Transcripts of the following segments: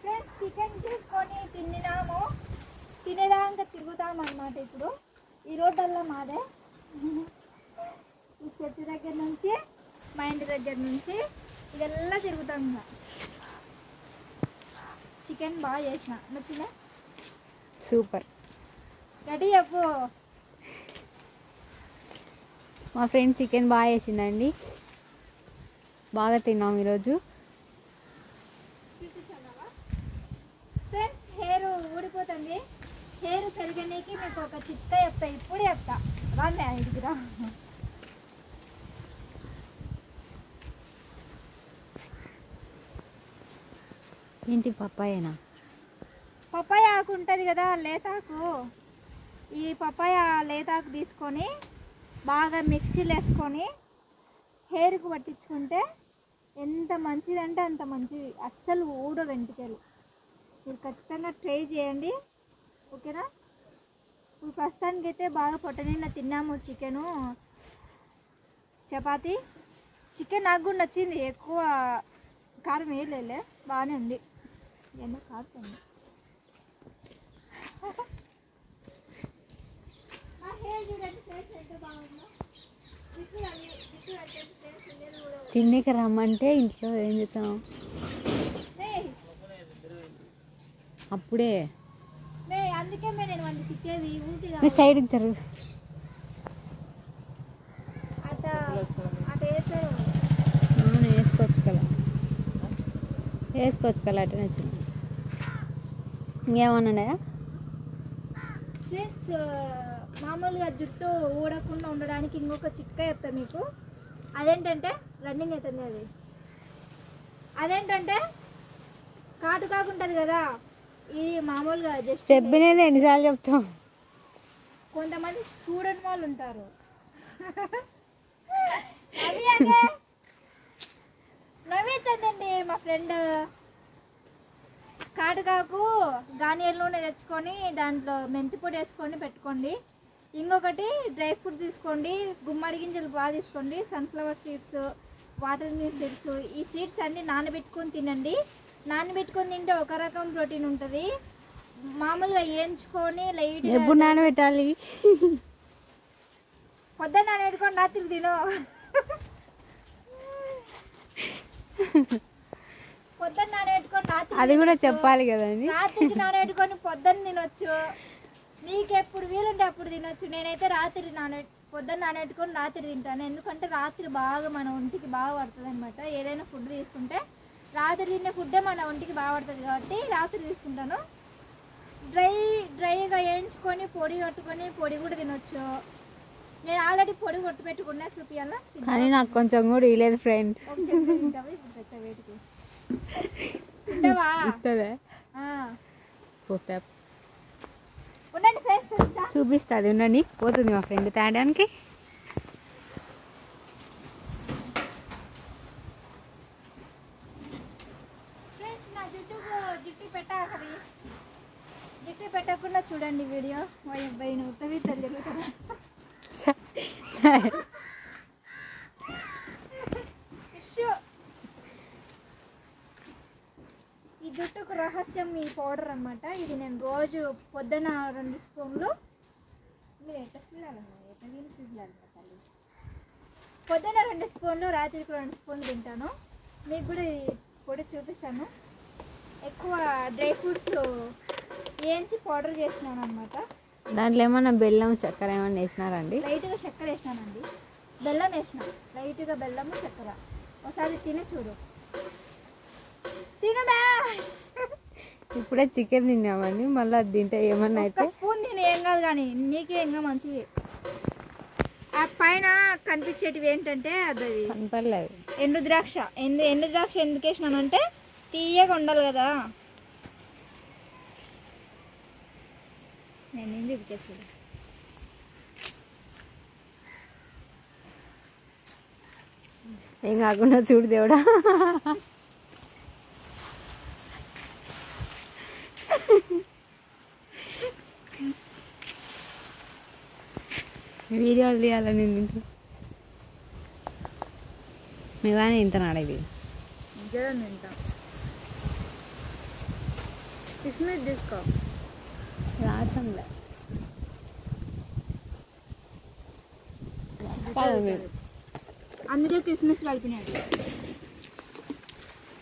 Friends chicken తీసుకొని తిన్నాము, తినేదాకా తిరుగుతాం అన్నమాట. ఇప్పుడు ఈ రోడ్డల్లా మాదే, ఈ చెట్టు దగ్గర నుంచి మా ఇంటి దగ్గర నుంచి ఇదెల్లా తిరుగుతాం. ఇంకా చికెన్ బాగా చేసిన, నచ్చిందా? సూపర్. గట్టి చెప్పు. మా ఫ్రెండ్ చికెన్ బాగా చేసిందండి, బాగా తిన్నాం ఈరోజు. ఫ్రెండ్స్ హెయిర్ ఊడిపోతుంది, హెయిర్ పెరగనీకి మీకు ఒక చిట్క చెప్తా, ఇప్పుడు చెప్తా. రామే ఇదిరా. ఏంటి పప్పాయేనా? పప్పాయ ఆకు ఉంటుంది కదా, లేతాకు. ఈ పప్పాయ లేతాకు తీసుకొని బాగా మిక్సీలో వేసుకొని హెయిర్కి పట్టించుకుంటే ఎంత మంచిదంటే అంత మంచిది. అస్సలు ఊడ వెంట్రుకలు. మీరు ఖచ్చితంగా ట్రై చేయండి, ఓకేనా? ఇప్పుడు ప్రస్తుతానికి అయితే బాగా పొట్టనిన్న తిన్నాము. చికెను, చపాతి. చికెన్ నాకు కూడా నచ్చింది, ఎక్కువ కారం వేయలేలే, బాగానే ఉంది. ఎంత కారుతుంది. తిన్నీకి రమ్మంటే ఇంట్లో ఏం చేస్తాం అప్పుడే. అందుకే నేను వంట తిట్టేది ఊటిగా. మీ సైడ్కి జరుగు. అట అట వేసాడు. వేసుకోవచ్చు కదా, వేసుకోవచ్చు కదా, అటు నచ్చింది. ఇంకేమన్నా ఫ్రెండ్స్, మామూలుగా జుట్టు ఊడకుండా ఉండడానికి ఇంకొక చిట్కా చెప్తా మీకు. అదేంటంటే రన్నింగ్ అవుతుంది అది. అదేంటంటే కాటుకాకు ఉంటుంది కదా, ఇది మామూలుగా జస్ట్ చెప్పినది ఎన్నిసార్లు చెప్తాం. కొంతమంది చూడని వాళ్ళు ఉంటారు. నవ్వించండి. మా ఫ్రెండ్ కాటుకాకు గానియల నూనె తెచ్చుకొని దాంట్లో మెంతి పొడి వేసుకొని పెట్టుకోండి. ఇంకొకటి డ్రై ఫ్రూట్ తీసుకోండి, గుమ్మడి గింజలు బాగా తీసుకోండి, sunflower seeds, water melon seeds. ఈ సీడ్స్ అన్నీ నానబెట్టుకొని తినండి. నానబెట్టుకొని తింటే ఒక రకం ప్రోటీన్ ఉంటుంది. మామూలుగా వేయించుకొని లైట్. ఎప్పుడు నానబెట్టాలి? పొద్దున్న నానబెట్టుకొని రాత్రి తిను. పొద్దున్న నానబెట్టుకొని రాత్రి, అది కూడా చెప్పాలి కదండి. రాత్రికి నానబెట్టుకొని పొద్దున్న తినొచ్చు. మీకు ఎప్పుడు వీలుంటే అప్పుడు తినొచ్చు. నేనైతే రాత్రి పొద్దున్న నానబెట్టుకొని రాత్రి తింటాను. ఎందుకంటే రాత్రి బాగా మన ఒంటికి బాగా పడుతుంది అనమాట. ఏదైనా ఫుడ్ తీసుకుంటే రాత్రి తినే ఫుడ్డే మన ఒంటికి బాగా పడుతుంది కాబట్టి రాత్రి తీసుకుంటాను. డ్రైగా వేయించుకొని పొడి కట్టుకొని పొడి కూడా తినొచ్చు. నేను ఆల్రెడీ పొడి కొట్టు పెట్టుకున్నా, చూపియాలా? కానీ నాకు కొంచెం కూడా ఇలేదు ఫ్రెండ్. తింటావా? ఇప్పుడు తెచ్చా వేటికి తింటావా? ఉండండి ఫ్రెండ్స్, చూపిస్తుంది. ఉండండి, పోతుంది మా ఫ్రెండ్ తేడానికి. ఫ్రెండ్స్, నా జుట్టు పెట్టాలి. జుట్టు పెట్టకుండా చూడండి వీడియో. అబ్బాయి నువ్వు ఉత్తవి తెలియదు కదా. ఈ జుట్టుకు రహస్యం ఈ పౌడర్ అనమాట. ఇది నేను రోజు పొద్దున 2 స్పూన్లు, మీరు ఎట్లా పొద్దున 2 స్పూన్లు, రాత్రికి 2 స్పూన్లు తింటాను. మీకు కూడా ఈ పొడి చూపిస్తాను. ఎక్కువ డ్రై ఫ్రూట్స్ వేయించి పౌడర్ చేసినాను అనమాట. దాంట్లో ఏమన్నా బెల్లం చక్కెర ఏమన్నా వేసినారండి? లైట్గా చక్కెర వేసినానండి, బెల్లం వేసిన. లైట్గా బెల్లము చక్కెర. ఒకసారి తిని చూడు. తినమే. ఇప్పుడే చికెన్ తిన్నామండి, మళ్ళీ అది తింటే ఏమన్నా అయితే. స్పూన్ తిని ఏం కాదు, కానీ నీకే ఇంకా మంచిది. ఆ పైన కనిపించేటివి ఏంటంటే అది కనపడలేదు. ఎండు ద్రాక్ష. ఎండు ద్రాక్ష ఎందుకు వేసినానంటే తీయగా ఉండాలి కదా. నేను ఏం చూపించేసి ఏం కాకుండా చూడు దేవుడా. వీడియోలు తీయాలని ఇంట్లో మేవానే ఇంత నాడేది. జరం తింటా. కిస్మిస్ తీసుకో. రాసంలే అందుకే కిస్మిస్ కలిపినాడు.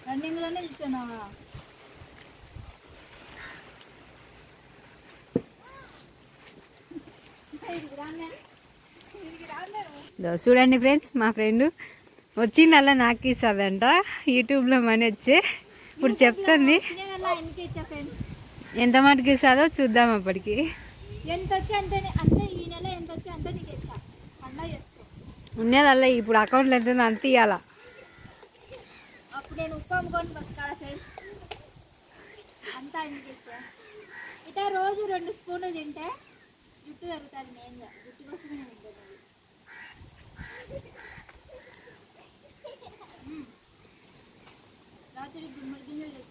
రన్నింగ్లోనే ఇచ్చానావా? చూడండి ఫ్రెండ్స్, మా ఫ్రెండ్ వచ్చిందల్లా నాకు ఇస్తుందంట. యూట్యూబ్లో మనీ వచ్చే ఇప్పుడు చెప్తుంది. ఎంత మటుకు ఇస్తుందో చూద్దాం. అప్పటికి ఎంత వచ్చి అంతే అంతే. ఈ నెల ఎంత వచ్చి అంతే నీకు ఇచ్చా. పండగ చేసుకో. ఉన్నదల్లా ఇప్పుడు అకౌంట్లో ఎంత ఉందో అంత ఇవ్వాలా. అప్పుడు నేను ఉప్పు అమ్ముకొని బతకాలా ఫ్రెండ్స్. అంతా ఆయనకి ఇచ్చా. ఇట్లా రోజు 2 స్పూన్లు తింటే జుట్టు పెరుగుతుంది. మెయిన్గా జుట్టు కోసమే నేను తింటాను. రాత్రి గుమ్మడి గింజలు